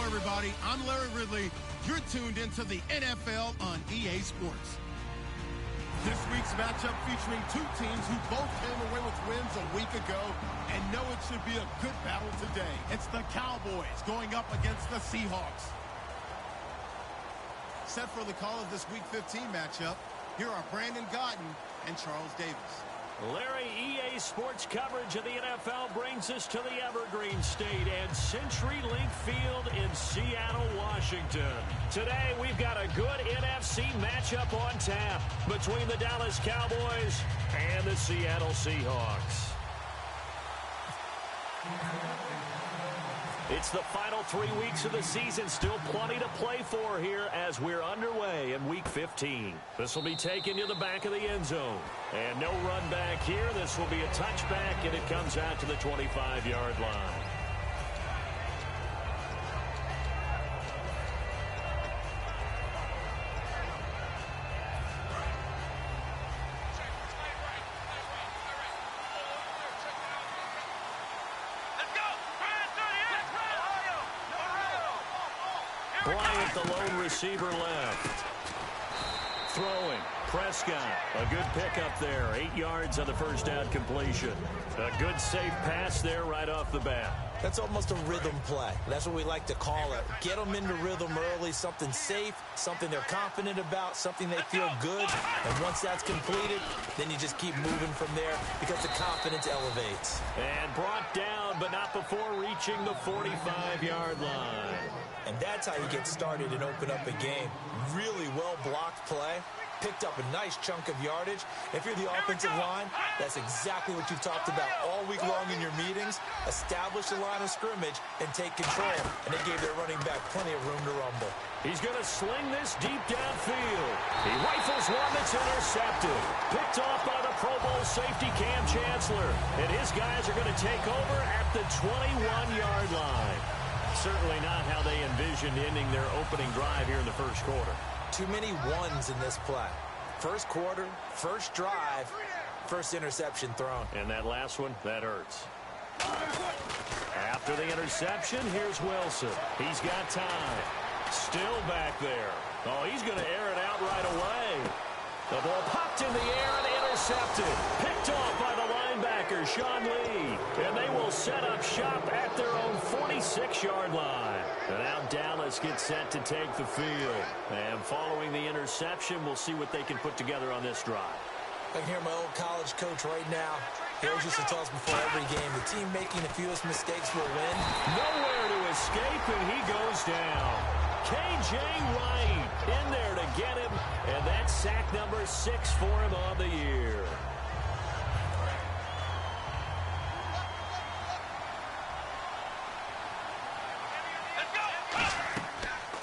everybody. I'm Larry Ridley. You're tuned into the NFL on EA Sports. This week's matchup featuring two teams who both came away with wins a week ago and know it should be a good battle today. It's the Cowboys going up against the Seahawks. Set for the call of this Week 15 matchup, here are Brandon Gotten and Charles Davis. Larry, EA Sports coverage of the NFL brings us to the Evergreen State and CenturyLink Field in Seattle, Washington. Today, we've got a good NFC matchup on tap between the Dallas Cowboys and the Seattle Seahawks. It's the final 3 weeks of the season. Still plenty to play for here as we're underway in Week 15. This will be taken to the back of the end zone. And no run back here. This will be a touchback, and it comes out to the 25-yard line. Bryant, the lone receiver left. Throwing. Prescott. A good pickup there. 8 yards on the first down completion. A good safe pass there right off the bat. That's almost a rhythm play. That's what we like to call it. Get them into rhythm early, something safe, something they're confident about, something they feel good. And once that's completed, then you just keep moving from there because the confidence elevates. And brought down, but not before reaching the 45-yard line. And that's how you get started and open up a game. Really well-blocked play. Picked up a nice chunk of yardage. If you're the offensive line, that's exactly what you've talked about all week long in your meetings. Establish the line of scrimmage and take control. And they gave their running back plenty of room to rumble. He's going to sling this deep downfield. He rifles one that's intercepted. Picked off by the Pro Bowl safety Cam Chancellor. And his guys are going to take over at the 21-yard line. Certainly not how they envisioned ending their opening drive here in the first quarter. Too many ones in this play. First quarter, first drive, first interception thrown. And that last one, that hurts. After the interception, here's Wilson. He's got time. Still back there. Oh, he's going to air it out right away. The ball popped in the air and intercepted. Picked off by the linebacker, Sean Lee. And they will set up shop at their own 46-yard line. And now Dallas gets set to take the field. And following the interception, we'll see what they can put together on this drive. I can hear my old college coach right now. He always used to tell us before every game, the team making the fewest mistakes will win. Nowhere to escape, and he goes down. K.J. Wright in there to get him, and that's sack number 6 for him on the year.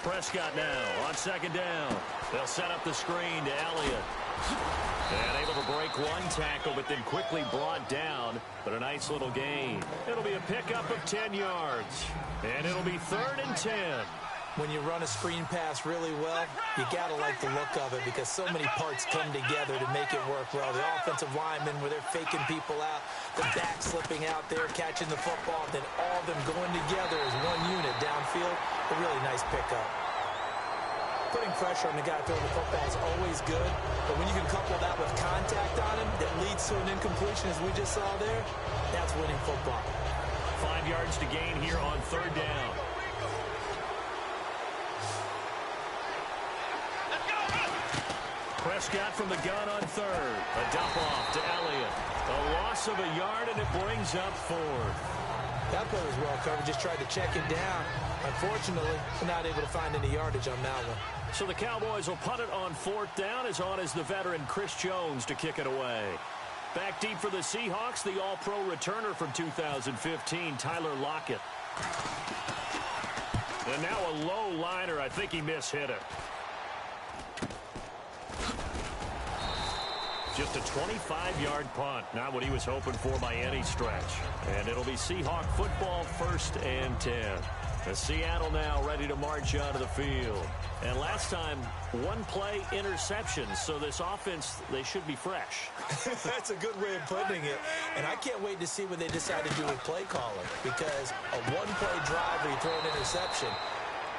Prescott now on second down. They'll set up the screen to Elliott. And able to break one tackle, but then quickly brought down. But a nice little gain. It'll be a pickup of 10 yards. And it'll be 3rd and 10. When you run a screen pass really well, you got to like the look of it because so many parts come together to make it work well. The offensive linemen, where they're faking people out, the back slipping out there, catching the football, then all of them going together as one unit downfield. A really nice pickup. Putting pressure on the guy throwing the football is always good, but when you can couple that with contact on him that leads to an incompletion, as we just saw there, that's winning football. 5 yards to gain here on 3rd down. Prescott from the gun on 3rd. A dump off to Elliott. A loss of a yard, and it brings up 4th. That play was well covered. Just tried to check it down. Unfortunately, not able to find any yardage on that one. So the Cowboys will punt it on 4th down. As on is the veteran Chris Jones to kick it away. Back deep for the Seahawks, the all-pro returner from 2015, Tyler Lockett. And now a low liner. I think he mishit it. Just a 25-yard punt. Not what he was hoping for by any stretch. And it'll be Seahawk football, 1st and 10. As Seattle now ready to march out of the field. And last time, one play interceptions. So this offense, they should be fresh. That's a good way of putting it. And I can't wait to see what they decide to do with play calling. Because a one-play drive where you throw an interception,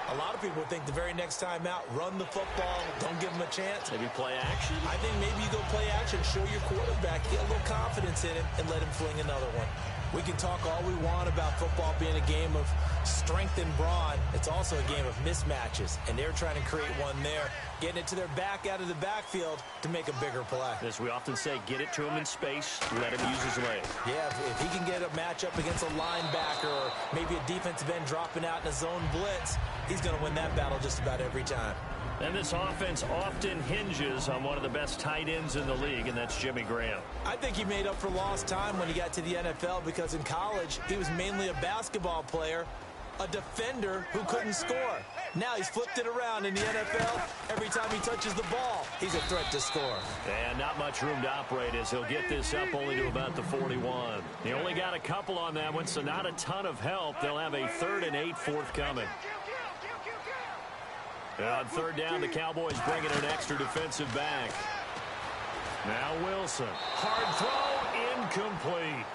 A lot of people think the very next time out, run the football, don't give him a chance. Maybe play action? I think maybe you go play action, show your quarterback, get a little confidence in him, and let him fling another one. We can talk all we want about football being a game of strength and brawn. It's also a game of mismatches, and they're trying to create one there, getting it to their back out of the backfield to make a bigger play. As we often say, get it to him in space, let him use his leg. Yeah, if he can get a matchup against a linebacker or maybe a defensive end dropping out in a zone blitz, he's going to win that battle just about every time. And this offense often hinges on one of the best tight ends in the league, and that's Jimmy Graham. I think he made up for lost time when he got to the NFL because in college, he was mainly a basketball player, a defender who couldn't score. Now he's flipped it around in the NFL. Every time he touches the ball, he's a threat to score. And not much room to operate as he'll get this up only to about the 41. He only got a couple on that one, so not a ton of help. They'll have a 3rd and 8 forthcoming. On 3rd down, the Cowboys bringing an extra defensive back. Now Wilson. Hard throw, incomplete.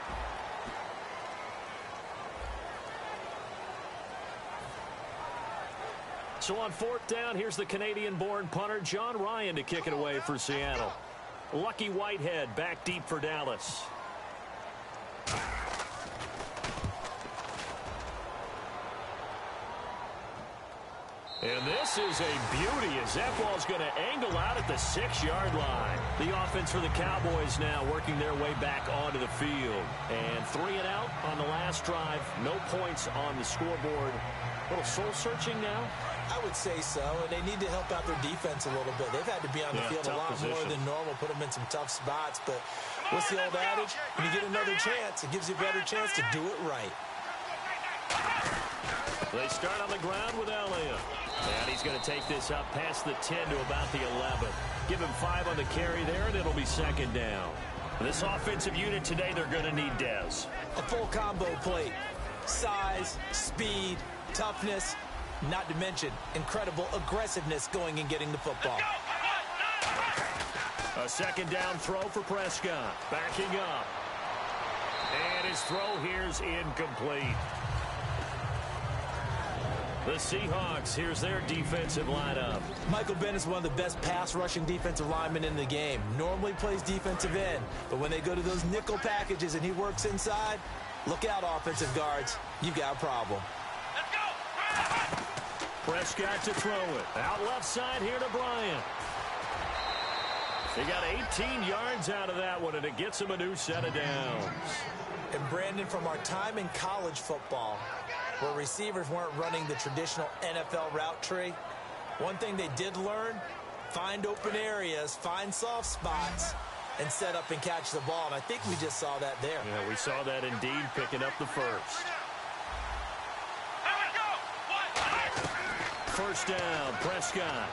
So on 4th down, here's the Canadian-born punter John Ryan to kick it away for Seattle. Lucky Whitehead back deep for Dallas. And this is a beauty as that ball's going to angle out at the 6-yard line. The offense for the Cowboys now working their way back onto the field. And 3 and out on the last drive. No points on the scoreboard. A little soul-searching now? I would say so, and they need to help out their defense a little bit. They've had to be on the field a lot more than normal, put them in some tough spots. But what's the old adage? When you get another chance, it gives you a better chance to do it right. They start on the ground with Elliott. And he's going to take this up past the 10 to about the 11. Give him 5 on the carry there, and it'll be 2nd down. This offensive unit today, they're going to need Dez. A full combo plate. Size, speed, toughness, not to mention incredible aggressiveness going and getting the football. A 2nd down throw for Prescott. Backing up. And his throw here's incomplete. The Seahawks, here's their defensive lineup. Michael Bennett's one of the best pass-rushing defensive linemen in the game. Normally plays defensive end, but when they go to those nickel packages and he works inside, look out, offensive guards. You've got a problem. Let's go! Prescott to throw it. Out left side here to Bryant. He got 18 yards out of that one, and it gets him a new set of downs. And Brandon, from our time in college football, where receivers weren't running the traditional NFL route tree, one thing they did learn, find open areas, find soft spots, and set up and catch the ball. And I think we just saw that there. Yeah, we saw that indeed, picking up the first. 1st down, Prescott.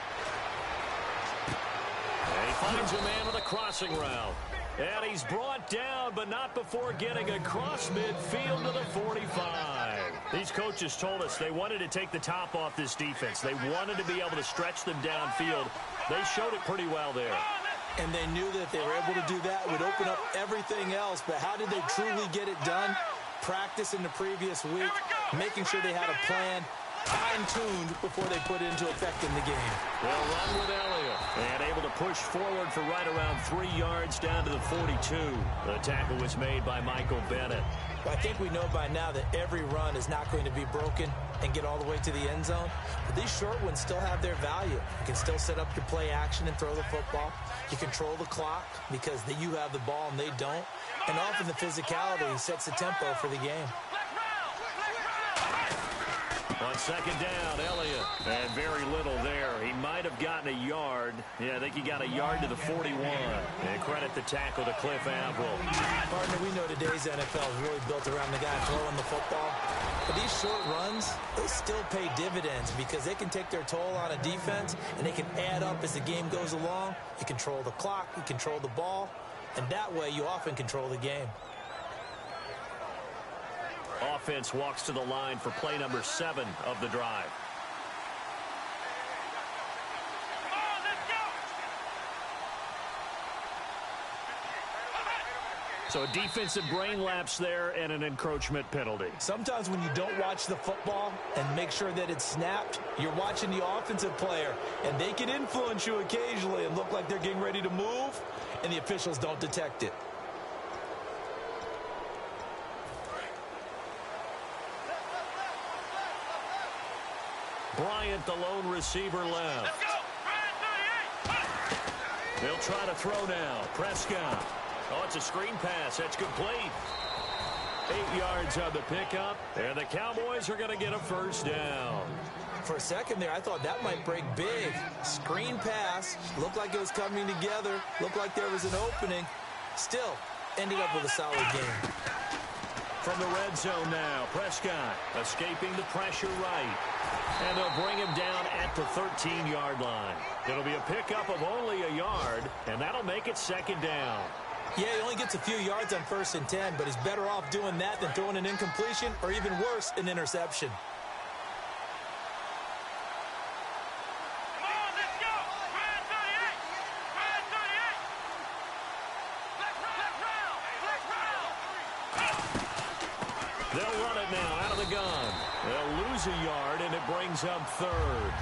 And he finds a man with a crossing route. And he's brought down, but not before getting across midfield to the 45. These coaches told us they wanted to take the top off this defense. They wanted to be able to stretch them downfield. They showed it pretty well there. And they knew that if they were able to do that, it would open up everything else. But how did they truly get it done? Practice in the previous week, making sure they had a plan, fine-tuned before they put it into effect in the game. They'll run with Elliott. And able to push forward for right around 3 yards down to the 42. The tackle was made by Michael Bennett. Well, I think we know by now that every run is not going to be broken and get all the way to the end zone. But these short ones still have their value. You can still set up your play action and throw the football. You control the clock because you have the ball and they don't. And often the physicality sets the tempo for the game. On 2nd down, Elliott. And very little there. He might have gotten a yard. Yeah, I think he got a yard to the 41. And credit the tackle to Cliff Averill. Partner, we know today's NFL is really built around the guy throwing the football. But these short runs, they still pay dividends because they can take their toll on a defense and they can add up as the game goes along. You control the clock, you control the ball, and that way you often control the game. Offense walks to the line for play number 7 of the drive. So a defensive brain lapse there and an encroachment penalty. Sometimes when you don't watch the football and make sure that it's snapped, you're watching the offensive player, and they can influence you occasionally and look like they're getting ready to move, and the officials don't detect it. Bryant, the lone receiver, left. They'll try to throw now. Prescott. Oh, it's a screen pass. That's complete. 8 yards on the pickup, and the Cowboys are going to get a first down. For a second there, I thought that might break big. Screen pass. Looked like it was coming together. Looked like there was an opening. Still, ended up with a solid game. From the red zone now, Prescott escaping the pressure right. And they'll bring him down at the 13-yard line. It'll be a pickup of only a yard, and that'll make it second down. Yeah, he only gets a few yards on 1st and 10, but he's better off doing that than throwing an incompletion or even worse, an interception. They'll run it now out of the gun. They'll lose a yard, and it brings up third.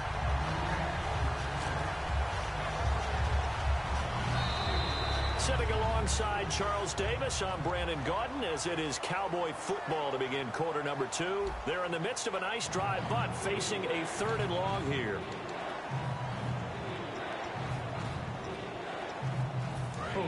Sitting alongside Charles Davis, I'm Brandon Gaudin, as it is Cowboy football to begin quarter number 2. They're in the midst of a nice drive, but facing a 3rd and long here.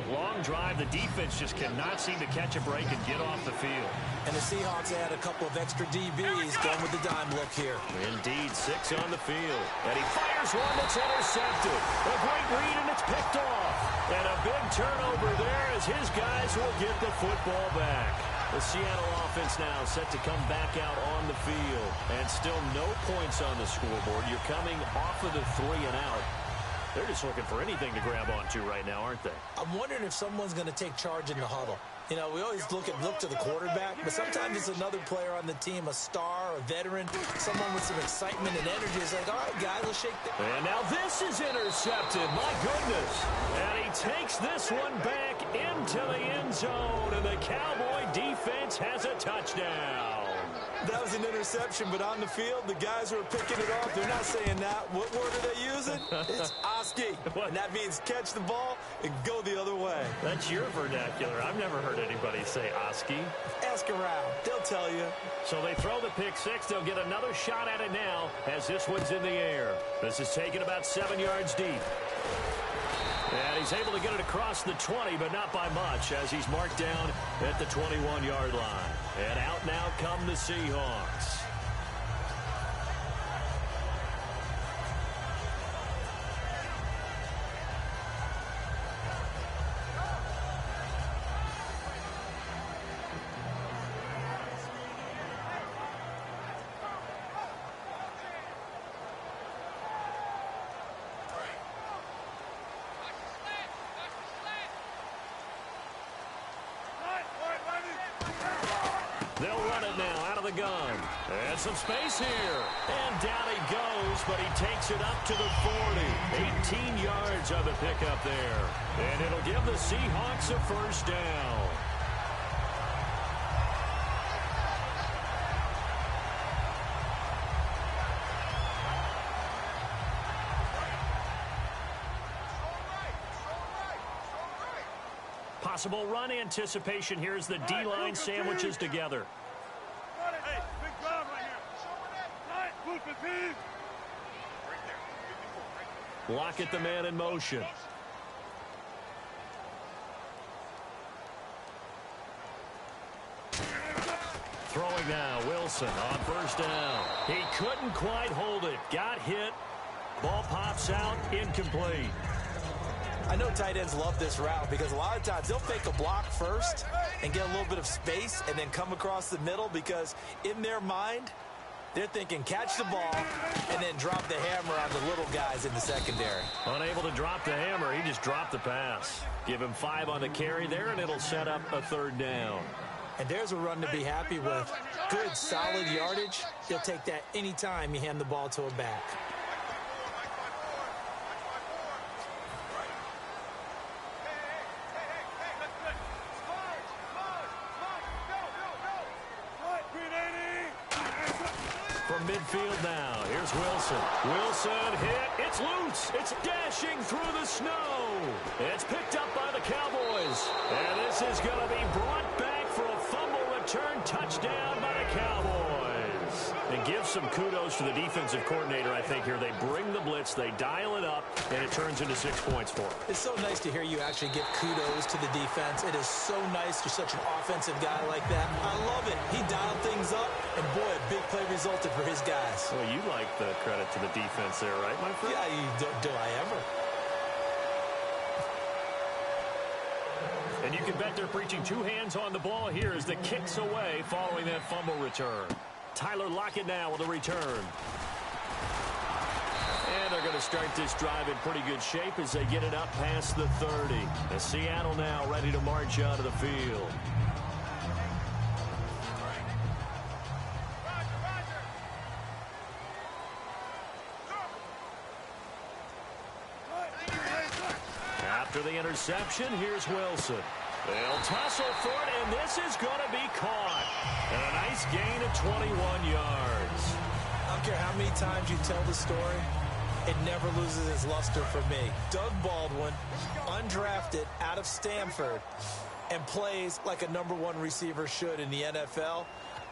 Long drive. The defense just cannot seem to catch a break and get off the field. And the Seahawks add a couple of extra DBs going with the dime look here. Indeed, 6 on the field. And he fires one that's intercepted. A great read, and it's picked off. And a big turnover there as his guys will get the football back. The Seattle offense now set to come back out on the field. And still no points on the scoreboard. You're coming off of the 3 and out. They're just looking for anything to grab onto right now, aren't they? I'm wondering if someone's going to take charge in the huddle. You know, we always look to the quarterback, but sometimes it's another player on the team, a star, a veteran, someone with some excitement and energy. It's like, all right, guys, let's shake the... And now this is intercepted. My goodness. And he takes this one back into the end zone, and the Cowboy defense has a touchdown. That was an interception, but on the field, the guys who are picking it off, they're not saying that. What word are they using? It's Oski. And that means catch the ball and go the other way. That's your vernacular. I've never heard anybody say Oski. Ask around. They'll tell you. So they throw the pick 6. They'll get another shot at it now as this one's in the air. This is taken about 7 yards deep. And he's able to get it across the 20, but not by much, as he's marked down at the 21-yard line. And out now come the Seahawks. They'll run it now out of the gun. And some space here. And down he goes, but he takes it up to the 40. 18 yards on the pickup there. And it'll give the Seahawks a first down. Possible run anticipation. Here's the D-line sandwiches together. Hey, big job right here. Lockett, the man in motion. Throwing now, Wilson on first down. He couldn't quite hold it. Got hit. Ball pops out, incomplete. I know tight ends love this route because a lot of times they'll fake a block first and get a little bit of space and then come across the middle because in their mind, they're thinking catch the ball and then drop the hammer on the little guys in the secondary. Unable to drop the hammer, he just dropped the pass. Give him 5 on the carry there, and it'll set up a third down. And there's a run to be happy with. Good, solid yardage. He'll take that anytime you hand the ball to a back. midfield now. Here's Wilson. Wilson hit. It's loose. It's dashing through the snow. It's picked up by the Cowboys. And this is going to be brought back for a fumble return touchdown by the Cowboys. And give some kudos to the defensive coordinator, I think, here. They bring the blitz, they dial it up, and it turns into 6 points for them. It's so nice to hear you actually give kudos to the defense. It is so nice you're such an offensive guy like that. I love it. He dialed things up, and boy, a big play resulted for his guys. Well, you like the credit to the defense there, right, my friend? Yeah, do I ever? And you can bet they're preaching two hands on the ball here as the kick's away following that fumble return. Tyler Lockett now with a return. And they're going to start this drive in pretty good shape as they get it up past the 30. And Seattle now ready to march out of the field. After the interception, here's Wilson. They'll tussle for it, and this is going to be caught. And a nice gain of 21 yards. I don't care how many times you tell the story, it never loses its luster for me. Doug Baldwin, undrafted out of Stanford, and plays like a #1 receiver should in the NFL.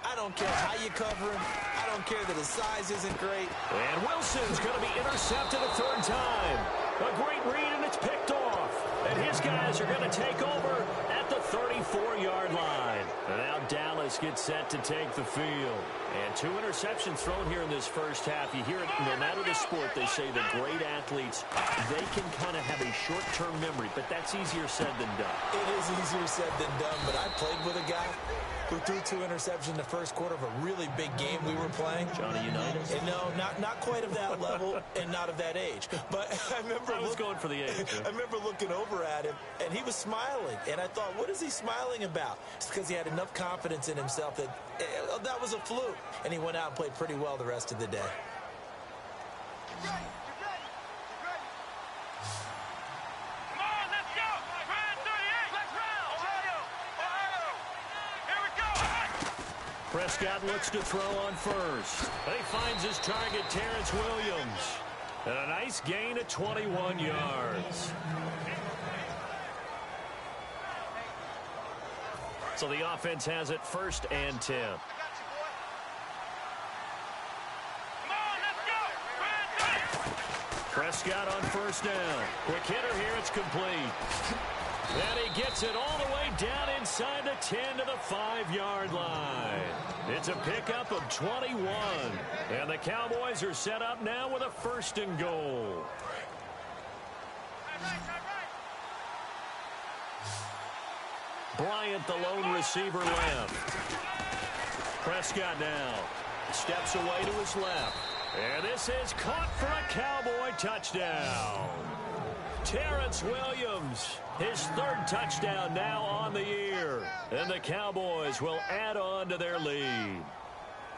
I don't care how you cover him. I don't care that his size isn't great. And Wilson's going to be intercepted a third time. A great read, and it's picked off. And his guys are going to take over at the 34-yard line. And now Dallas gets set to take the field. And 2 interceptions thrown here in this first half. You hear it, no matter the sport, they say the great athletes, they can kind of have a short-term memory, but that's easier said than done. It is easier said than done, but I played with a guy who threw 2 interceptions in the first quarter of a really big game we were playing. Johnny Unitas? And no, not quite of that level and not of that age. But I remember I was going for the age. I remember looking over at him, and he was smiling. And I thought, what is he smiling about? It's because he had enough confidence in himself that that was a fluke. And he went out and played pretty well the rest of the day. Prescott looks to throw on first. He finds his target, Terrence Williams. And a nice gain of 21 yards. So the offense has it 1st and 10. Prescott on first down. Quick hitter here, it's complete. And he gets it all the way down inside the 10 to the 5-yard line. It's a pickup of 21. And the Cowboys are set up now with a 1st and goal. Bryant, the lone receiver, left. Prescott now steps away to his left. And this is caught for a Cowboy touchdown. Terrence Williams, his 3rd touchdown now on the year. And the Cowboys will add on to their lead.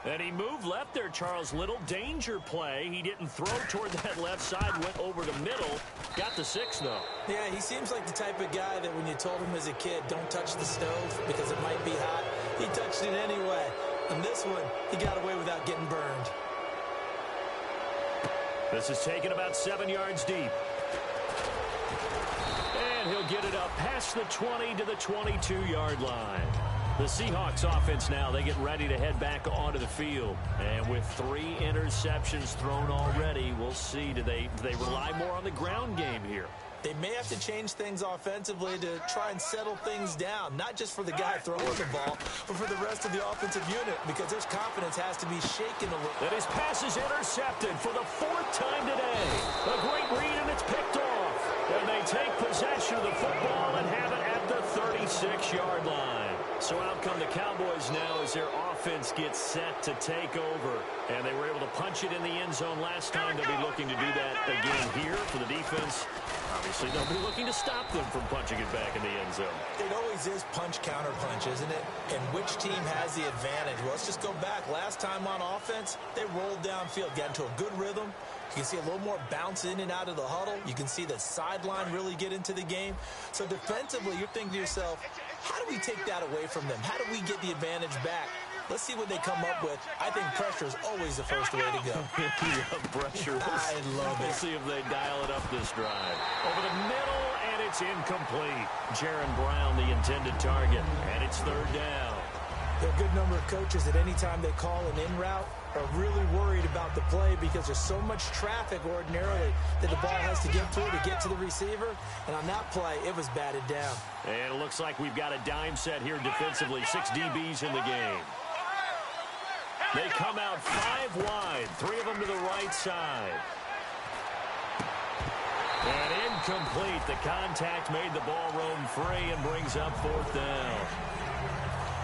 And he moved left there, Charles. Little danger play. He didn't throw toward that left side, went over the middle. Got the 6, though. Yeah, he seems like the type of guy that when you told him as a kid, don't touch the stove because it might be hot, he touched it anyway. And this one, he got away without getting burned. This is taken about 7 yards deep. And he'll get it up past the 20 to the 22-yard line. The Seahawks offense now, they get ready to head back onto the field. And with 3 interceptions thrown already, we'll see, do they rely more on the ground game here? They may have to change things offensively to try and settle things down, not just for the guy throwing the ball, but for the rest of the offensive unit, because their confidence has to be shaken a little. And his pass is intercepted for the 4th time today. A great read, and it's picked off. And they take possession of the football and have it at the 36-yard line. So out come the Cowboys now as their offense gets set to take over. And they were able to punch it in the end zone last time. They'll be looking to do that again here for the defense. Obviously, they'll be looking to stop them from punching it back in the end zone. It always is punch-counter-punch, isn't it? And which team has the advantage? Well, let's just go back. Last time on offense, they rolled downfield, got into a good rhythm. You can see a little more bounce in and out of the huddle. You can see the sideline really get into the game. So defensively, you're thinking to yourself, how do we take that away from them? How do we get the advantage back? Let's see what they come up with. I think pressure is always the first way to go. Pressure. I love it. We'll see if they dial it up this drive. Over the middle, and it's incomplete. Jaron Brown, the intended target, and it's third down. There are a good number of coaches that any time they call an in route are really worried about the play because there's so much traffic ordinarily that the ball has to get through to get to the receiver. And on that play, it was batted down. And it looks like we've got a dime set here defensively. 6 DBs in the game. They come out 5 wide, 3 of them to the right side. And incomplete. The contact made the ball roam free and brings up 4th down.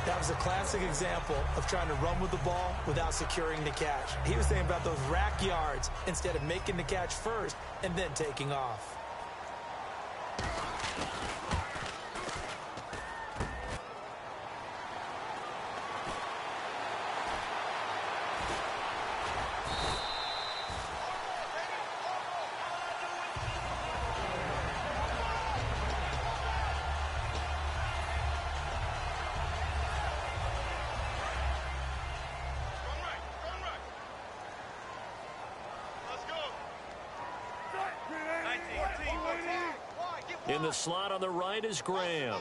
That was a classic example of trying to run with the ball without securing the catch. He was thinking about those rack yards instead of making the catch first and then taking off. In the slot on the right is Graham.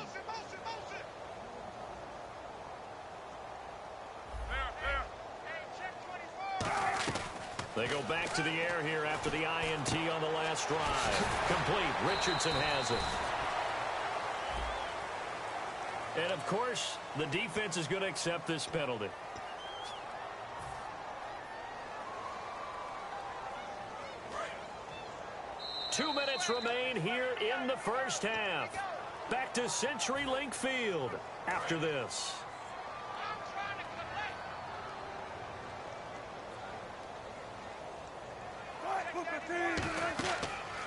They go back to the air here after the INT on the last drive. Complete. Richardson has it. And, of course, the defense is going to accept this penalty. Two minutes remain here in the first half. Back to CenturyLink Field after this.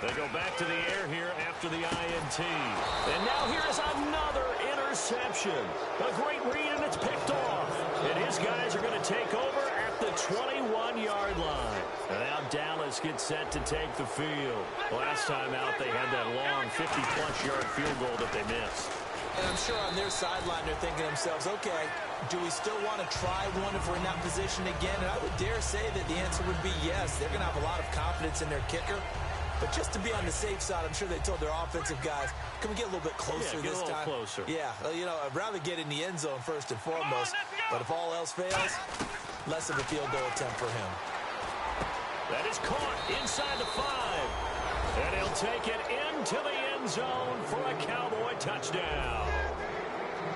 They go back to the air here after the INT. And now here is another interception. A great read, and it's picked off. And his guys are going to take over at the 21-yard line. And now Dallas gets set to take the field. Last time out, they had that long 50-plus yard field goal that they missed. And I'm sure on their sideline they're thinking to themselves, okay, do we still want to try one if we're in that position again? And I would dare say that the answer would be yes. They're going to have a lot of confidence in their kicker. But just to be on the safe side, I'm sure they told their offensive guys, can we get a little bit closer this time? Closer. Yeah, you know, I'd rather get in the end zone first and foremost. But if all else fails, less of a field goal attempt for him. That is caught inside the 5. And he'll take it into the end zone for a Cowboy touchdown.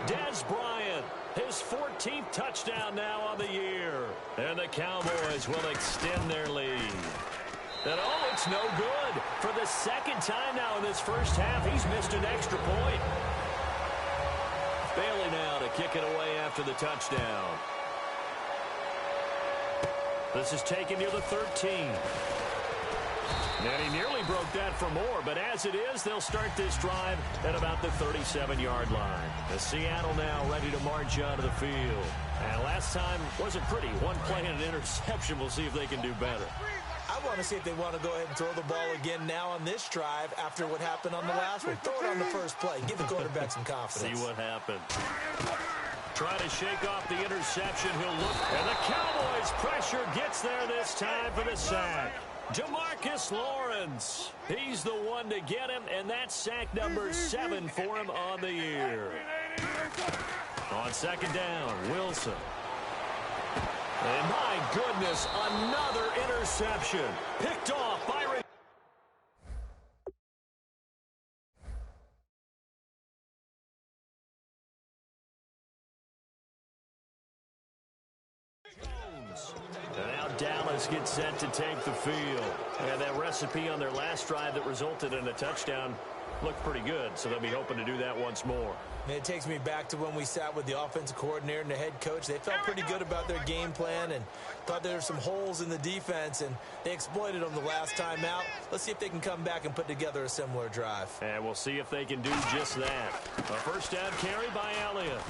Dez Bryant, his 14th touchdown now on the year. And the Cowboys will extend their lead. And, oh, it's no good. For the second time now in this first half, he's missed an extra point. Bailey now to kick it away after the touchdown. This is taken near the 13. And he nearly broke that for more, but as it is, they'll start this drive at about the 37-yard line. The Seattle now ready to march onto the field. And last time wasn't pretty. One play and an interception. We'll see if they can do better. I want to see if they want to go ahead and throw the ball again now on this drive after what happened on the last one. Throw it on the first play. Give the quarterback some confidence. See what happened. Try to shake off the interception. He'll look. And the Cowboys' pressure gets there this time for the sack. Demarcus Lawrence. He's the one to get him, and that's sack number 7 for him on the year. On second down, Wilson. And my goodness, another interception. Picked off by Jones. And now Dallas gets set to take the field. And that recipe on their last drive that resulted in a touchdown looked pretty good, so they'll be hoping to do that once more. And it takes me back to when we sat with the offensive coordinator and the head coach. They felt pretty good about their game plan and thought there were some holes in the defense, and they exploited them the last time out. Let's see if they can come back and put together a similar drive. And we'll see if they can do just that. A first down carry by Elliott.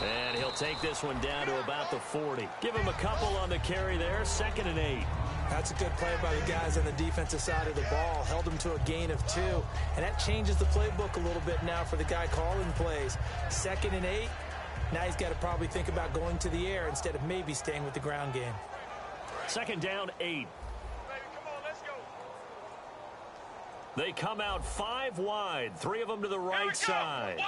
And he'll take this one down to about the 40. Give him a couple on the carry there. 2nd and 8. That's a good play by the guys on the defensive side of the ball. Held them to a gain of 2. And that changes the playbook a little bit now for the guy calling plays. 2nd and 8. Now he's got to probably think about going to the air instead of maybe staying with the ground game. Second down, 8. Baby, come on, let's go. They come out 5 wide, 3 of them to the right side.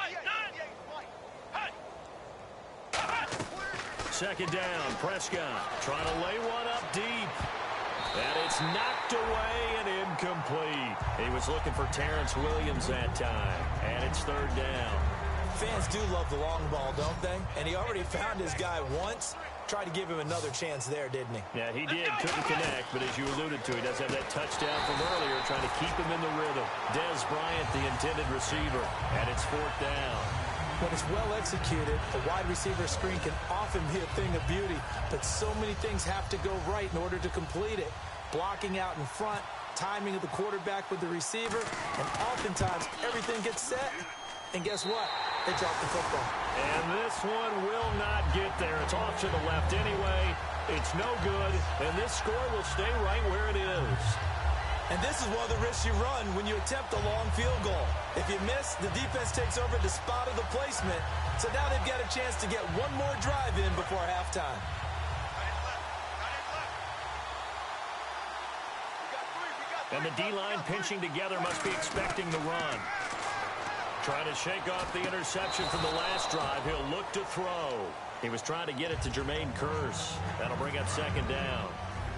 Second down, Prescott trying to lay one up deep. And it's knocked away and incomplete. He was looking for Terrence Williams that time. And it's third down. Fans do love the long ball, don't they? And he already found his guy once. Tried to give him another chance there, didn't he? Yeah, he did. Couldn't connect, but as you alluded to, he does have that touchdown from earlier, trying to keep him in the rhythm. Dez Bryant, the intended receiver, and it's fourth down. When it's well executed, a wide receiver screen can often be a thing of beauty, but so many things have to go right in order to complete it. Blocking out in front, timing of the quarterback with the receiver, and oftentimes everything gets set, and guess what? They drop the football. And this one will not get there. It's off to the left anyway. It's no good, and this score will stay right where it is. And this is one of the risks you run when you attempt a long field goal. If you miss, the defense takes over the spot of the placement. So now they've got a chance to get one more drive in before halftime. And the D-line pinching together must be expecting the run. Trying to shake off the interception from the last drive. He'll look to throw. He was trying to get it to Jermaine Kearse. That'll bring up second down.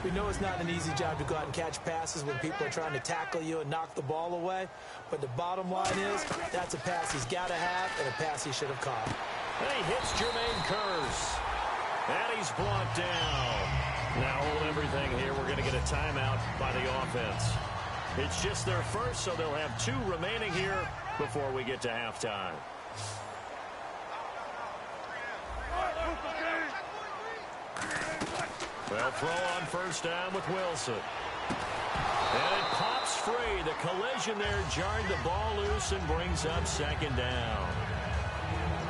We know it's not an easy job to go out and catch passes when people are trying to tackle you and knock the ball away. But the bottom line is, that's a pass he's got to have and a pass he should have caught. And he hits Jermaine Kearse. And he's brought down. Now hold everything here. We're going to get a timeout by the offense. It's just their first, so they'll have 2 remaining here before we get to halftime. Well, throw on first down with Wilson. And it pops free. The collision there jarred the ball loose and brings up second down.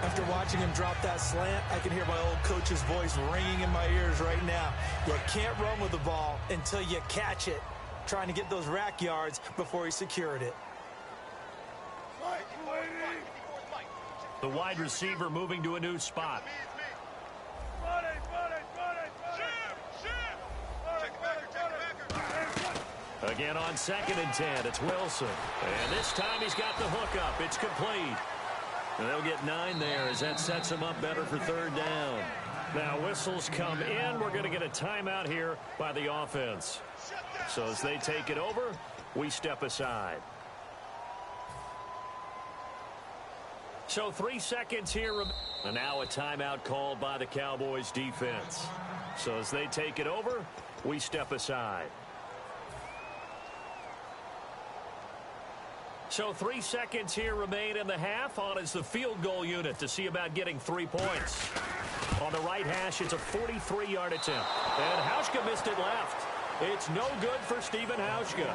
After watching him drop that slant, I can hear my old coach's voice ringing in my ears right now. You can't run with the ball until you catch it. Trying to get those rack yards before he secured it. The wide receiver moving to a new spot. Again on 2nd and 10, it's Wilson. And this time he's got the hook up. It's complete. And they'll get 9 there as that sets him up better for third down. Now whistles come in. We're going to get a timeout here by the offense. So as they take it over, we step aside. So 3 seconds here. And now a timeout called by the Cowboys defense. So as they take it over, we step aside. So 3 seconds here remain in the half. On is the field goal unit to see about getting 3 points. On the right hash, it's a 43-yard attempt. And Hauschka missed it left. It's no good for Stephen Hauschka.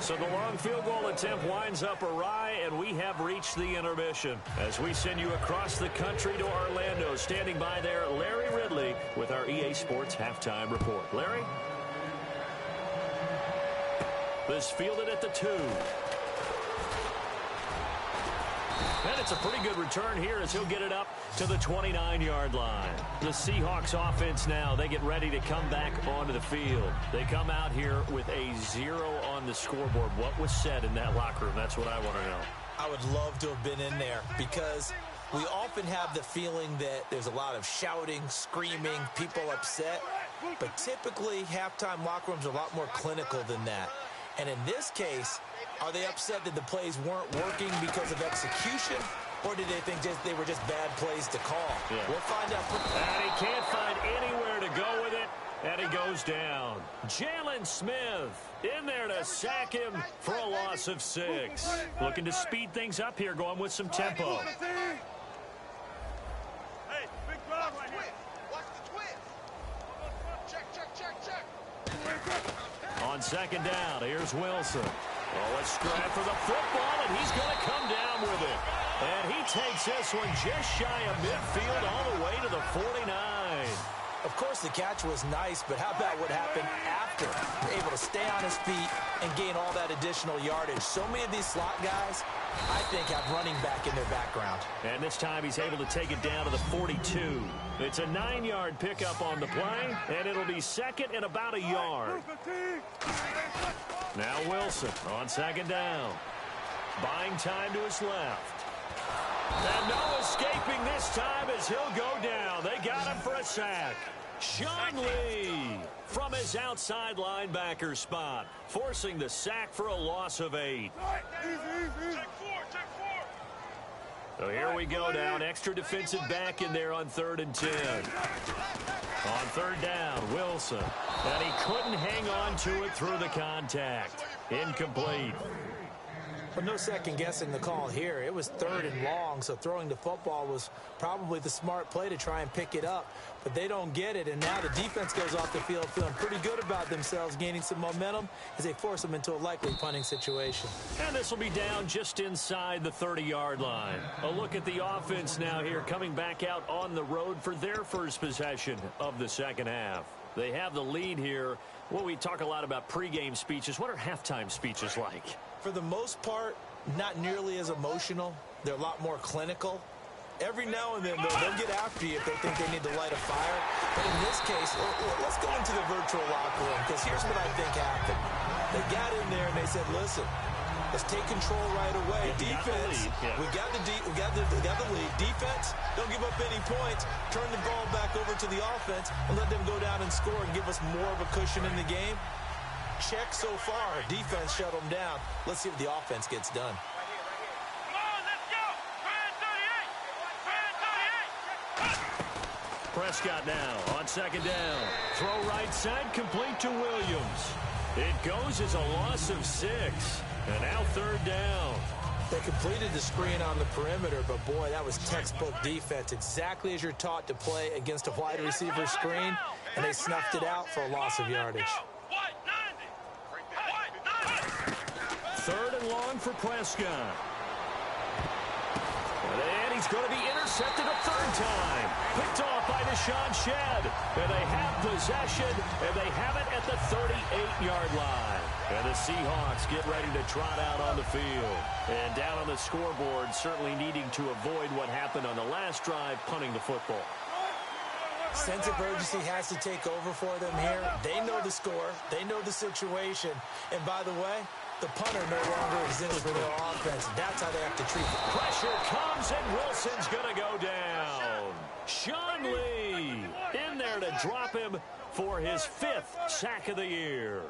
So the long field goal attempt winds up awry, and we have reached the intermission. As we send you across the country to Orlando, standing by there, Larry Ridley with our EA Sports Halftime Report. Larry? This fielded at the 2. And it's a pretty good return here as he'll get it up to the 29-yard line. The Seahawks offense now, they get ready to come back onto the field. They come out here with a 0 on the scoreboard. What was said in that locker room? That's what I want to know. I would love to have been in there because we often have the feeling that there's a lot of shouting, screaming, people upset. But typically, halftime locker rooms are a lot more clinical than that. And in this case, are they upset that the plays weren't working because of execution, or did they think they were just bad plays to call? Yeah. We'll find out. And he can't find anywhere to go with it, and he goes down. Jalen Smith in there to sack him for a loss of 6. Looking to speed things up here, going with some tempo. Hey, big drive right here. Watch the twist. Check. On second down, here's Wilson. Oh, a scrap for the football, and he's going to come down with it. And he takes this one just shy of midfield all the way to the 49. Of course, the catch was nice, but how about what happened after? Able to stay on his feet and gain all that additional yardage. So many of these slot guys, I think, have running back in their background. And this time he's able to take it down to the 42. It's a 9-yard pickup on the play, and it'll be second and about a yard. Now Wilson on second down. Buying time to his left. And no escaping this time as he'll go down. They got him for a sack. Sean Lee from his outside linebacker spot, forcing the sack for a loss of 8. So here we go down. Extra defensive back in there on 3rd and 10. On 3rd down, Wilson. And he couldn't hang on to it through the contact. Incomplete. But no second guessing the call here. It was 3rd and long, so throwing the football was probably the smart play to try and pick it up. But they don't get it, and now the defense goes off the field feeling pretty good about themselves, gaining some momentum as they force them into a likely punting situation. And this will be down just inside the 30-yard line. A look at the offense now here, coming back out on the road for their first possession of the second half. They have the lead here. Well, we talk a lot about pregame speeches. What are halftime speeches like? For the most part, not nearly as emotional. They're a lot more clinical. Every now and then, though, they'll get after you if they think they need to light a fire. But in this case, let's go into the virtual locker room, because here's what I think happened. They got in there and they said, listen, let's take control right away. Defense, we got the lead. Defense, don't give up any points. Turn the ball back over to the offense and let them go down and score and give us more of a cushion in the game. Check so far. Defense shut them down. Let's see if the offense gets done. Prescott now on second down. Throw right side, complete to Williams. It goes as a loss of 6. And now 3rd down. They completed the screen on the perimeter, but boy, that was textbook defense. Exactly as you're taught to play against a wide receiver screen, and they snuffed it out for a loss of yardage. 3rd and long for Prescott. And he's going to be intercepted a 3rd time. Picked off by Deshaun Shedd. And they have possession, and they have it at the 38-yard line. And the Seahawks get ready to trot out on the field. And down on the scoreboard, certainly needing to avoid what happened on the last drive, punting the football. Sense of urgency has to take over for them here. They know the score. They know the situation. And by the way, the punter no longer exists for their offense. That's how they have to treat it. Pressure comes, and Wilson's going to go down. Sean Lee in there to drop him for his 5th sack of the year.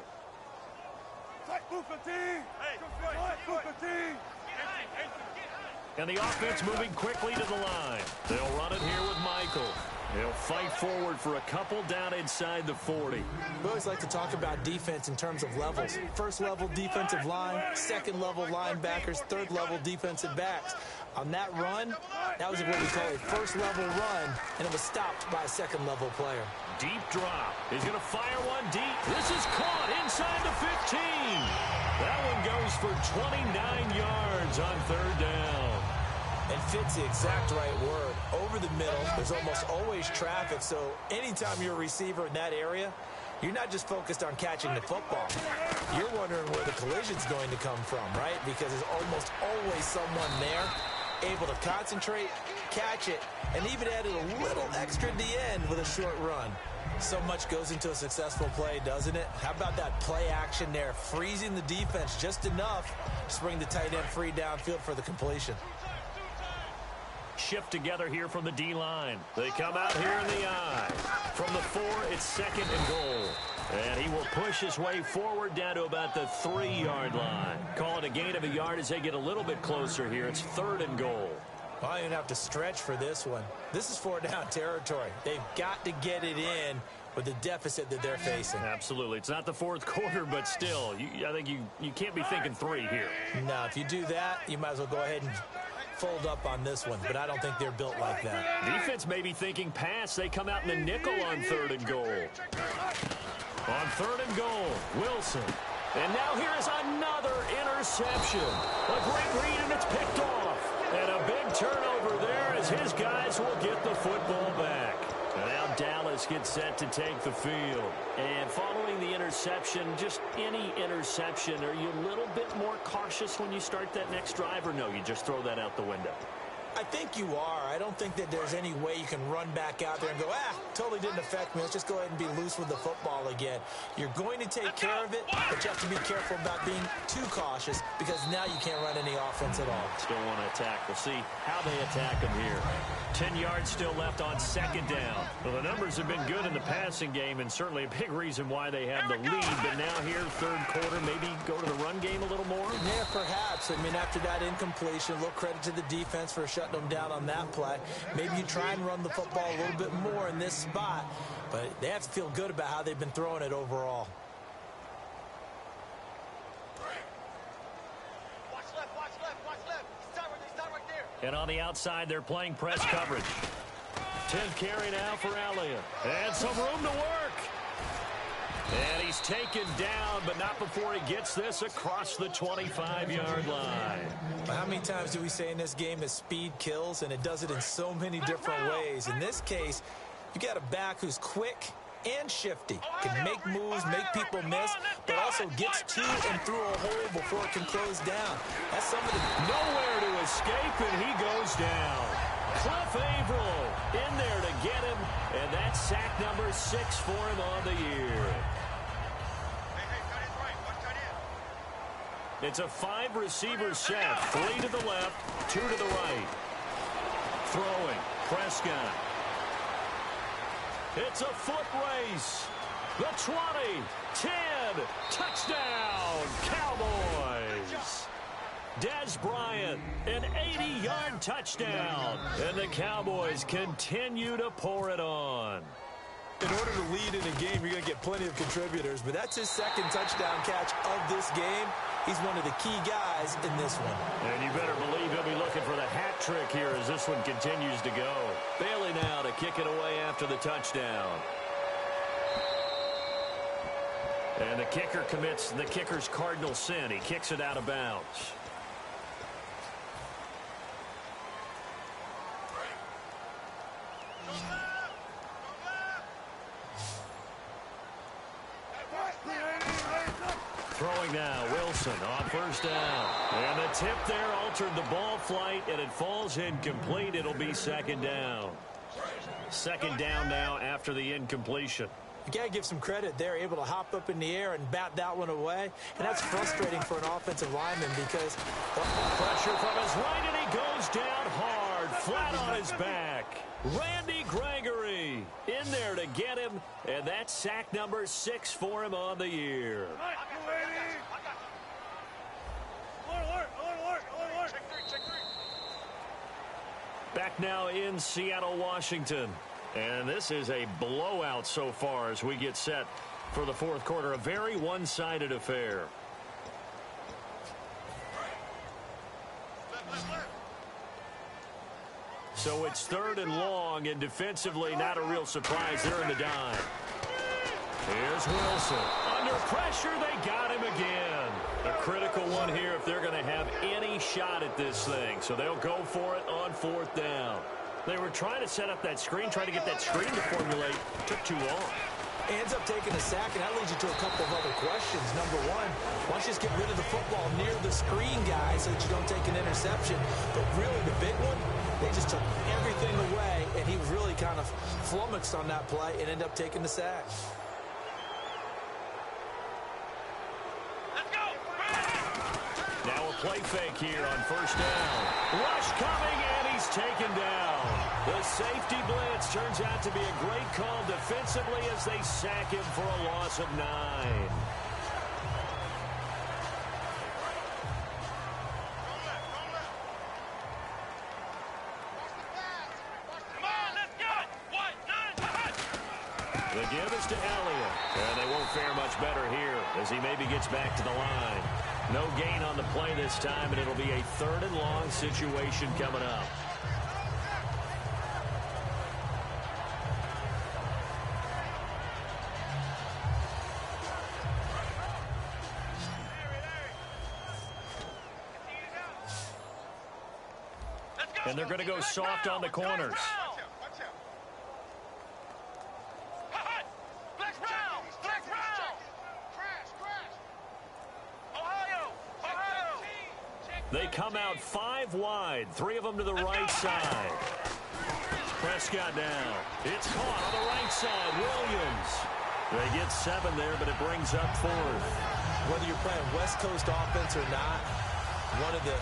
And the offense moving quickly to the line. They'll run it here with Michael. They'll fight forward for a couple down inside the 40. We always like to talk about defense in terms of levels. 1st level defensive line, 2nd level linebackers, 3rd level defensive backs. On that run, that was what we call a 1st level run, and it was stopped by a 2nd level player. Deep drop. He's going to fire one deep. This is caught inside the 15. That one goes for 29 yards on 3rd down. And fits the exact right word. Over the middle, there's almost always traffic, so anytime you're a receiver in that area, you're not just focused on catching the football. You're wondering where the collision's going to come from, right? Because there's almost always someone there able to concentrate, catch it, and even added a little extra at the end with a short run. So much goes into a successful play, doesn't it? How about that play action there, freezing the defense just enough to bring the tight end free downfield for the completion. Shift together here from the D-line. They come out here in the I. From the 4, it's 2nd and goal. And he will push his way forward down to about the 3-yard line. Call it a gain of a yard as they get a little bit closer here. It's 3rd and goal. Well, I don't even have to stretch for this one. This is 4-down territory. They've got to get it in with the deficit that they're facing. Absolutely. It's not the 4th quarter, but still, I think you can't be thinking 3 here. No, if you do that, you might as well go ahead and fold up on this one, but I don't think they're built like that. Defense may be thinking pass. They come out in the nickel on 3rd and goal. On 3rd and goal, Wilson. And now here is another interception. A great read, and it's picked off. And a big turnover there as his guys will get the football back. And now Dallas gets set to take the field. And following the interception, just any interception, are you a little bit more cautious when you start that next drive, or no, you just throw that out the window? I think you are. I don't think that there's any way you can run back out there and go, totally didn't affect me. Let's just go ahead and be loose with the football again. You're going to take care of it, but you have to be careful about being too cautious because now you can't run any offense at all. Still want to attack. We'll see how they attack them here. 10 yards still left on second down. Well, the numbers have been good in the passing game and certainly a big reason why they have the lead. But now here, third quarter, maybe go to the run game a little more? Yeah, perhaps. I mean, after that incompletion, a little credit to the defense for shutting them down on that play. Maybe you try and run the football a little bit more in this spot, but they have to feel good about how they've been throwing it overall. Watch left, watch left, watch left. He's tight right there. And on the outside, they're playing press coverage. 10th carry now for Elliott. And some room to work. And he's taken down, but not before he gets this across the 25-yard line. How many times do we say in this game that speed kills, and it does it in so many different ways? In this case, you got a back who's quick and shifty, can make moves, make people miss, but also gets to and through a hole before it can close down. That's some of the... Nowhere to escape, and he goes down. Cliff Averill in there to get him, and that's sack number 6 for him on the year. It's a 5-receiver set. 3 to the left, 2 to the right. Throwing, Prescott. It's a foot race. The 20, 10, touchdown, Cowboys. Des Bryant, an 80-yard touchdown. And the Cowboys continue to pour it on. In order to lead in a game, you're going to get plenty of contributors, but that's his second touchdown catch of this game. He's one of the key guys in this one. And you better believe he'll be looking for the hat trick here as this one continues to go. Bailey now to kick it away after the touchdown. And the kicker commits the kicker's cardinal sin. He kicks it out of bounds. Throwing now, Wilson on first down. And the tip there altered the ball flight, and it falls incomplete. It'll be second down. Second down now after the incompletion. You got to give some credit. They're able to hop up in the air and bat that one away. And that's frustrating for an offensive lineman because pressure from his right, and he goes down hard, flat on his back. Randy Gregory in there to get him, and that's sack number 6 for him on the year. Back now in Seattle, Washington. And this is a blowout so far as we get set for the fourth quarter. A very one-sided affair. So it's 3rd and long, and defensively not a real surprise. They're in the dime. Here's Wilson. Under pressure, they got him again. A critical one here if they're going to have any shot at this thing. So they'll go for it on 4th down. They were trying to set up that screen, trying to get that screen to formulate. Took too long. Ends up taking a sack, and that leads you to a couple of other questions. Number one, why don't you just get rid of the football near the screen guy so that you don't take an interception? But really, the big one, they just took everything away, and he was really kind of flummoxed on that play and ended up taking the sack. Now a play fake here on first down. Rush coming, and he's taken down. The safety blitz turns out to be a great call defensively as they sack him for a loss of 9. The give is to Elliott, and they won't fare much better here as he maybe gets back to the line. No gain on the play this time, and it'll be a 3rd and long situation coming up. And they're going to go soft on the corners. They come out 5 wide, 3 of them to the right side. Prescott down. It's caught on the right side. Williams. They get 7 there, but it brings up 4th. Whether you're playing West Coast offense or not, one of the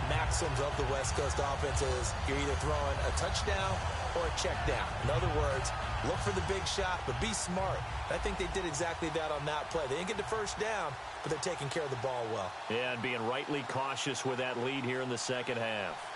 maxims of the West Coast offense is you're either throwing a touchdown or a check down. In other words, look for the big shot, but be smart. I think they did exactly that on that play. They didn't get the first down, but they're taking care of the ball well. Yeah, and being rightly cautious with that lead here in the second half.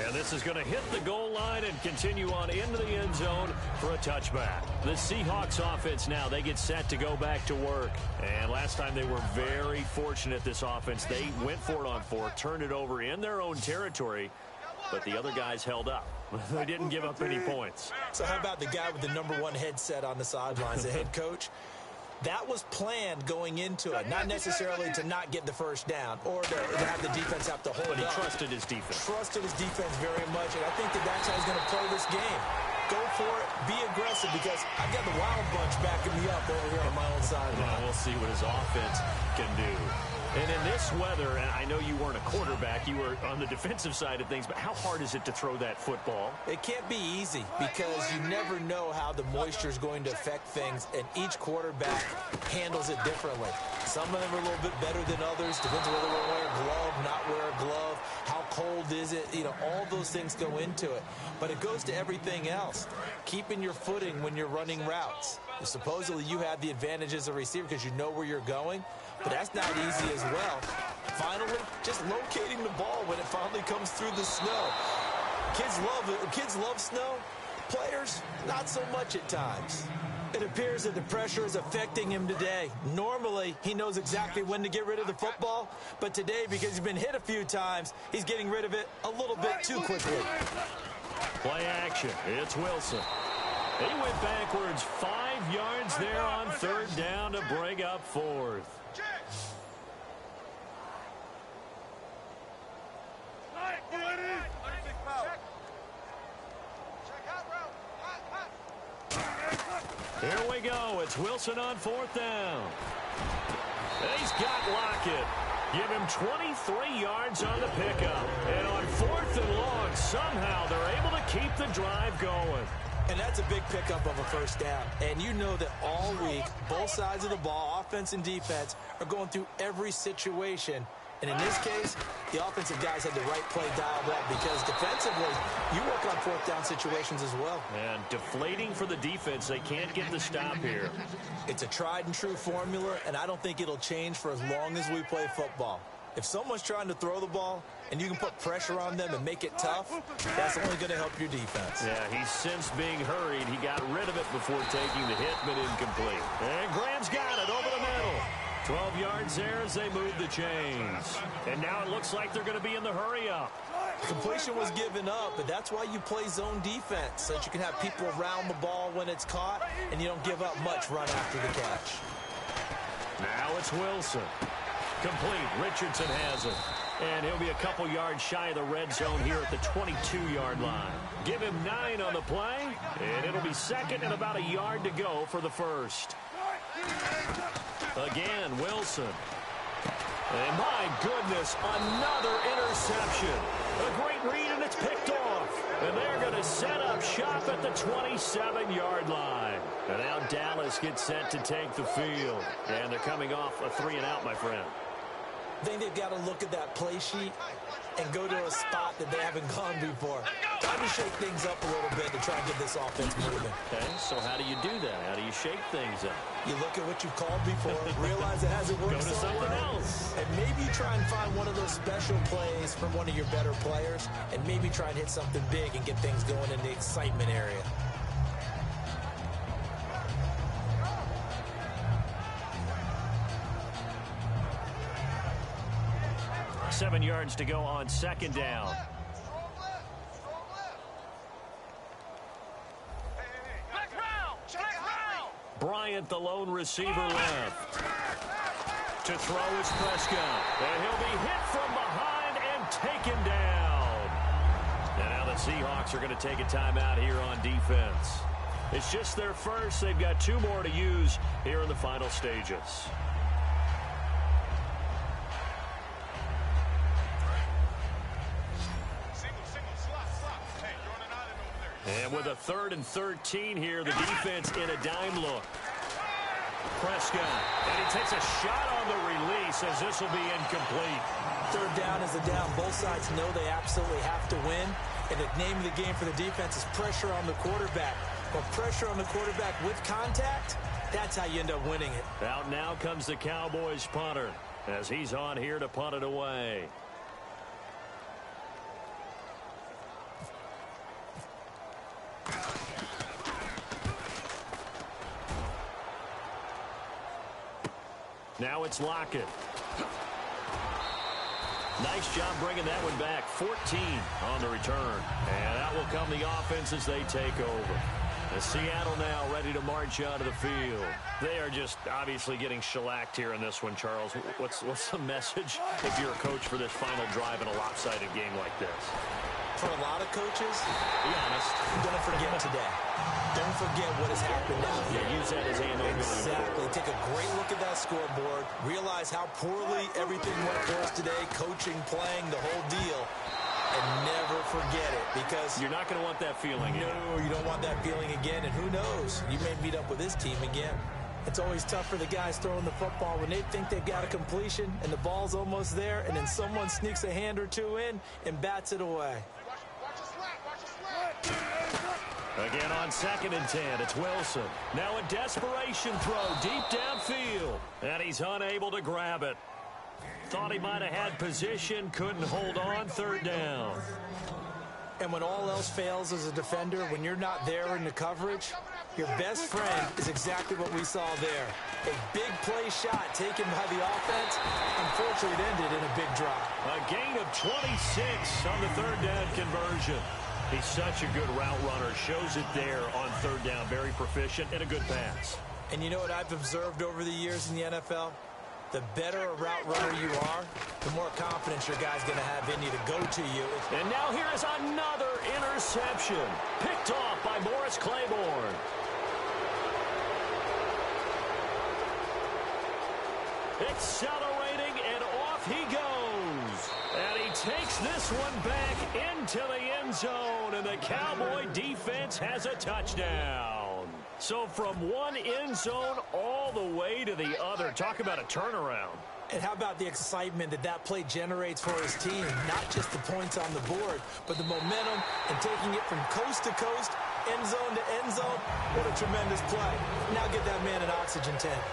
And this is going to hit the goal line and continue on into the end zone for a touchback. The Seahawks offense now, they get set to go back to work. And last time they were very fortunate, this offense. They went for it on 4, turned it over in their own territory, but the other guys held up. They didn't give up any points. So how about the guy with the #1 headset on the sidelines, the head coach? That was planned going into it, not necessarily to not get the first down or to have the defense have to hold up. But he trusted his defense. Trusted his defense very much, and I think that's how he's going to play this game. Go for it, be aggressive, because I've got the Wild Bunch backing me up over here on my own sideline. Yeah, we'll see what his offense can do. And in this weather, and I know you weren't a quarterback, you were on the defensive side of things, but how hard is it to throw that football? It can't be easy because you never know how the moisture is going to affect things, and each quarterback handles it differently. Some of them are a little bit better than others. Depends on whether they wear a glove, not wear a glove, how cold is it. You know, all those things go into it. But it goes to everything else. Keeping your footing when you're running routes. Supposedly you have the advantage as a receiver because you know where you're going, but that's not easy as well. Finally, just locating the ball when it finally comes through the snow. Kids love it. Kids love snow. Players, not so much at times. It appears that the pressure is affecting him today. Normally, he knows exactly when to get rid of the football, but today, because he's been hit a few times, he's getting rid of it a little bit too quickly. Play action. It's Wilson. He went backwards 5 yards there on 3rd down to bring up 4th. Here we go. It's Wilson on 4th down. And he's got Lockett. Give him 23 yards on the pickup. And on 4th and long, somehow they're able to keep the drive going. And that's a big pickup of a first down. And you know that all week, both sides of the ball, offense and defense, are going through every situation. And in this case, the offensive guys had the right play dialed up because defensively, you work on 4th down situations as well. And deflating for the defense. They can't get the stop here. It's a tried and true formula, and I don't think it'll change for as long as we play football. If someone's trying to throw the ball and you can put pressure on them and make it tough, that's only going to help your defense. Yeah, he's since being hurried. He got rid of it before taking the hit, but incomplete. And Graham's got it over the middle. 12 yards there as they move the chains. And now it looks like they're going to be in the hurry-up. Completion was given up, but that's why you play zone defense, so that you can have people around the ball when it's caught, and you don't give up much run after the catch. Now it's Wilson. Complete. Richardson has it. And he'll be a couple yards shy of the red zone here at the 22-yard line. Give him 9 on the play, and it'll be 2nd and about a yard to go for the 1st. Again, Wilson. And my goodness, another interception. A great read, and it's picked off. And they're going to set up shop at the 27-yard line. And now Dallas gets set to take the field. And they're coming off a 3-and-out, my friend. I think they've got to look at that play sheet and go to a spot that they haven't gone before. Time to shake things up a little bit to try and get this offense moving. Okay, so how do you do that? How do you shake things up? You look at what you've called before, realize it hasn't worked Go to so something well, else. and maybe try and find one of those special plays from one of your better players, and maybe try and hit something big and get things going in the excitement area. Seven yards to go on 2nd down. Bryant, the lone receiver left. To throw is Prescott. And he'll be hit from behind and taken down. And now the Seahawks are going to take a timeout here on defense. It's just their first. They've got 2 more to use here in the final stages. And with a 3rd and 13 here, the defense in a dime look. Prescott, and he takes a shot on the release as this will be incomplete. 3rd down is the down. Both sides know they absolutely have to win. And the name of the game for the defense is pressure on the quarterback. But pressure on the quarterback with contact, that's how you end up winning it. Out now comes the Cowboys punter as he's on here to punt it away. Now it's Lockett. Nice job bringing that one back. 14 on the return. And that will come the offense as they take over. And Seattle now ready to march out of the field. They are just obviously getting shellacked here in this one, Charles. What's the message if you're a coach for this final drive in a lopsided game like this? For a lot of coaches, be honest, don't forget today. Don't forget what has happened now. Yeah, use that as ammo. Exactly. Take a great look at that scoreboard. Realize how poorly everything went for us today. Coaching, playing, the whole deal. And never forget it, because you're not going to want that feeling again. No, you don't want that feeling again. And who knows? You may meet up with this team again. It's always tough for the guys throwing the football when they think they've got a completion and the ball's almost there, and then someone sneaks a hand or two in and bats it away. Again on 2nd and 10, it's Wilson. Now a desperation throw deep downfield, and he's unable to grab it. Thought he might have had position, couldn't hold on. 3rd down. And when all else fails as a defender, when you're not there in the coverage, your best friend is exactly what we saw there. A big play shot taken by the offense. Unfortunately, it ended in a big drop. A gain of 26 on the 3rd down conversion. He's such a good route runner. Shows it there on 3rd down. Very proficient and a good pass. And you know what I've observed over the years in the NFL? The better a route runner you are, the more confidence your guy's going to have in you to go to you. And now here is another interception. Picked off by Morris Claiborne. Accelerating, and off he goes. And he takes this one back into the end zone, and the Cowboy defense has a touchdown. So from one end zone all the way to the other. Talk about a turnaround. And how about the excitement that play generates for his team? Not just the points on the board, but the momentum and taking it from coast to coast, end zone to end zone. What a tremendous play. Now get that man an oxygen tank.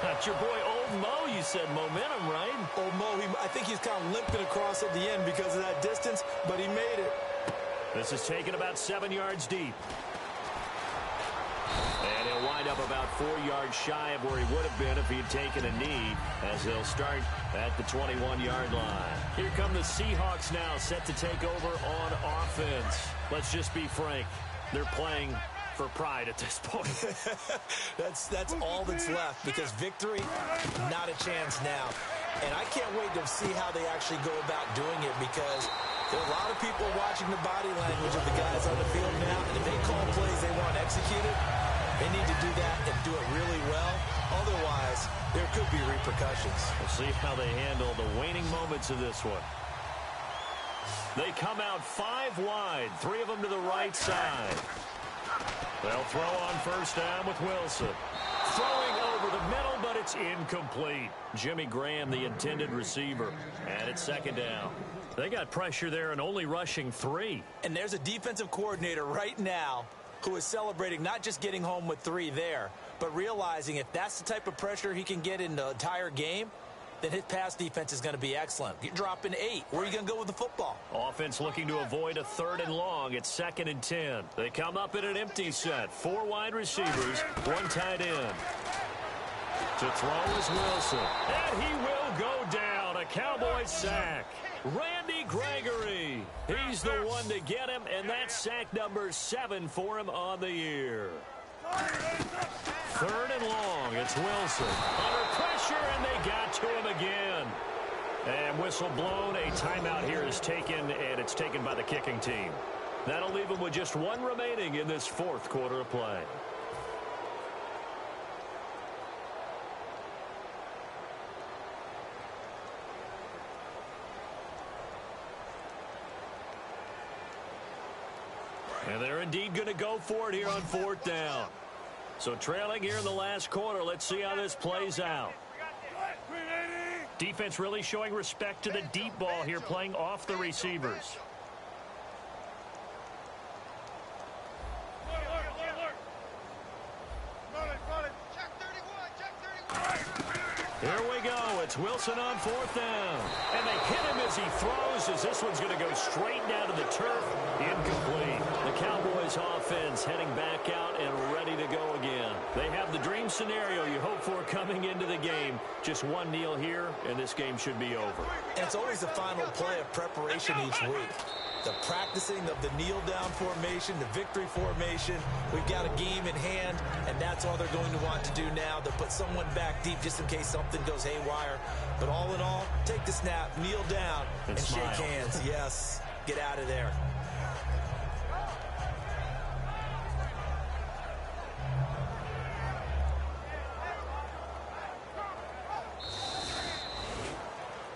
That's your boy Old Mo, you said. Momentum, right? Old Mo, I think he's kind of limping across at the end because of that distance, but he made it. This is taken about 7 yards deep. And he'll wind up about 4 yards shy of where he would have been if he had taken a knee, as they'll start at the 21-yard line. Here come the Seahawks now, set to take over on offense. Let's just be frank. They're playing for pride at this point. That's all that's left, because victory, not a chance now. And I can't wait to see how they actually go about doing it, because there are a lot of people watching the body language of the guys on the field now, and if they call plays they want executed, they need to do that and do it really well. Otherwise, there could be repercussions. We'll see how they handle the waning moments of this one. They come out 5 wide, 3 of them to the right side. They'll throw on 1st down with Wilson. Throwing over the middle, but it's incomplete. Jimmy Graham, the intended receiver. And it's 2nd down. They got pressure there and only rushing 3. And there's a defensive coordinator right now who is celebrating not just getting home with 3 there, but realizing if that's the type of pressure he can get in the entire game, then his pass defense is going to be excellent. You're dropping 8. Where are you going to go with the football? Offense looking to avoid a 3rd and long. It's 2nd and 10. They come up in an empty set. 4 wide receivers, 1 tight end. To throw is Wilson. And he will go down. A Cowboy sack. Randy Gregory. He's the one to get him, and that's sack number 7 for him on the year. 3rd and long. It's Wilson. Under pressure, and they got to him again. And whistle blown. A timeout here is taken, and it's taken by the kicking team. That'll leave them with just one remaining in this fourth quarter of play. And they're indeed going to go for it here on fourth down. So trailing here in the last quarter. Let's see how this plays out. Defense really showing respect to the deep ball here, playing off the receivers. Here we go. It's Wilson on fourth down. And they hit him as he throws, as this one's going to go straight down to the turf. Incomplete. The Cowboys offense heading back out and ready to go again. They have the dream scenario you hope for coming into the game. Just one kneel here, and this game should be over. And it's always the final play of preparation each week. The practicing of the kneel-down formation, the victory formation. We've got a game in hand, and that's all they're going to want to do now, to put someone back deep just in case something goes haywire. But all in all, take the snap, kneel down, and shake hands. Yes, get out of there.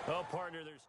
Well, partner, there's...